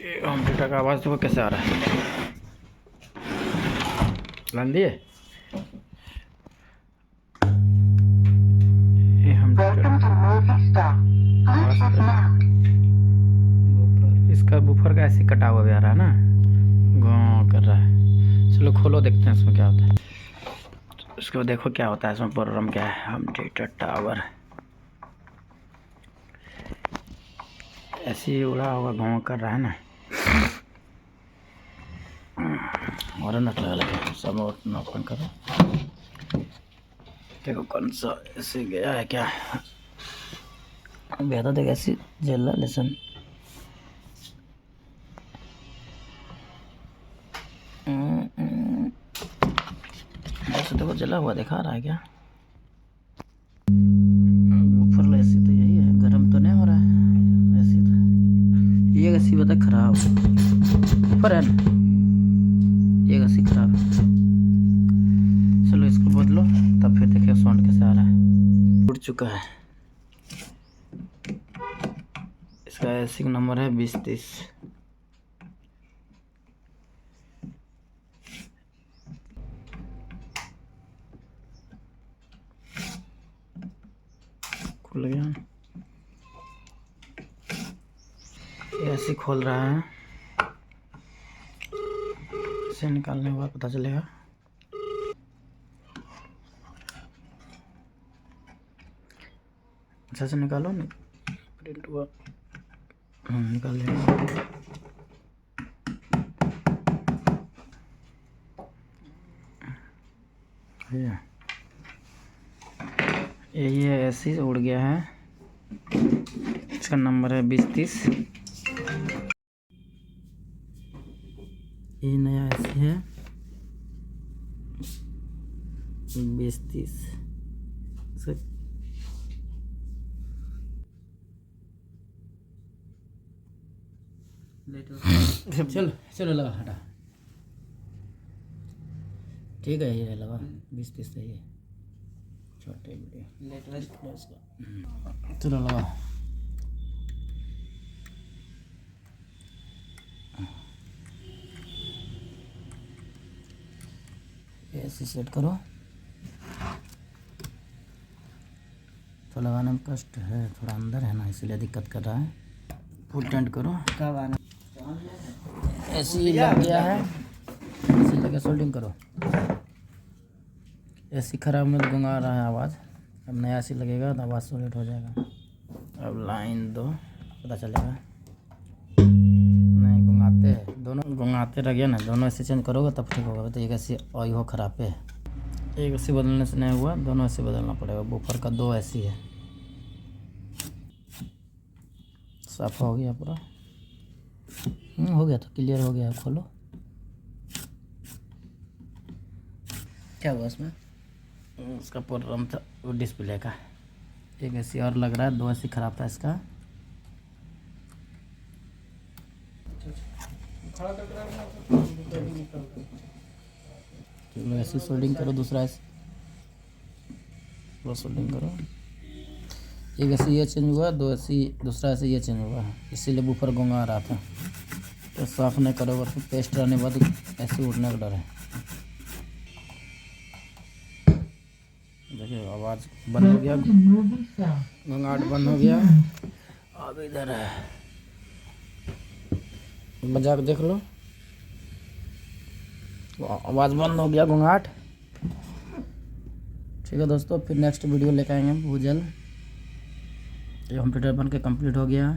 Home theatre का आवाज़ देखो कैसे आ रहा है। ध्यान दिए ये होम थिएटर इसका बूफर का ऐसे कटा हुआ भी आ रहा है ना, गाँव कर रहा है। चलो खोलो देखते हैं इसमें क्या होता है। इसको देखो क्या होता है इसमें, प्रोग्राम क्या है। होम थिएटर टावर ऐसे ही उड़ा हुआ गाँव कर रहा है ना, और नट लगा लगे सब ओपन करो। देखो कौन सा ऐसे गया है क्या, गया था देख ऐसे जला लेसन। ऐसे देखो जला हुआ दिखा रहा है क्या। ऊपर ऐसी तो यही है, गर्म तो नहीं हो रहा है ऐसी तो ये ऐसी बता खराब ऊपर है ना, ये ऐसी खराब है। चलो इसको बदलो तब फिर देखिए साउंड कैसे आ रहा है। टूट चुका है। इसका एसी नंबर है 2030। खुल गया, एसी खोल रहा है। इसे निकालने के बाद पता चलेगा। अच्छा से निकालो ना, प्रिंट हुआ निकाल लेंगे। यही है एसी उड़ गया है। इसका नंबर है 2030। ये नया एसी है 2030। चलो चलो लगा हटा, ठीक है ये लगा 2030 सही है। छोटे वीडियो चलो लगा। ऐसे सेट करो तो लगाने में कष्ट है, थोड़ा अंदर है ना इसलिए दिक्कत कर रहा है। फुल टेंट करो। कब आना ऐसे ही लग गया है, ऐसे लगे सोल्डिंग करो। ऐसी खराब में गंगा रहा है आवाज़। अब नया ऐसी लगेगा तो आवाज़ सॉलिड हो जाएगा। अब लाइन दो पता चलेगा। नहीं गुंगाते हैं दोनों, गुंगाते रह गया ना, दोनों ऐसे चेंज करोगे तब ठीक होगा। तो एक ऐसी और हो खराब है, एक ऐसी बदलने से नहीं हुआ, दोनों ऐसे बदलना पड़ेगा। बूफर का 2 ऐसी है। साफ हो गया पूरा, हो गया तो क्लियर हो गया। खोलो क्या हुआ इसमें, उसका प्रोग्राम था वो डिस्प्ले का। एक ऐसी और लग रहा है, 2 ऐसी खराब था इसका। चलो ऐसी सोल्डिंग करो, दूसरा ऐसे वो सोल्डिंग करो। एक ऐसे ये चेंज हुआ, 2 ऐसी दूसरा ऐसे ये चेंज हुआ, इसीलिए बूफर गुंगा रहा था। तो साफ नहीं करोगे तो पेस्ट रहने के बाद ऐसे उड़ने का डर है। देखिए आवाज़ बंद हो गया, घंघाट बंद हो गया। अब इधर है, मजाक देख लो, आवाज़ बंद हो गया, घंघाट। ठीक है दोस्तों, फिर नेक्स्ट वीडियो लेकर आएंगे बहुत जल्द। ये होम थिएटर बन के कंप्लीट हो गया।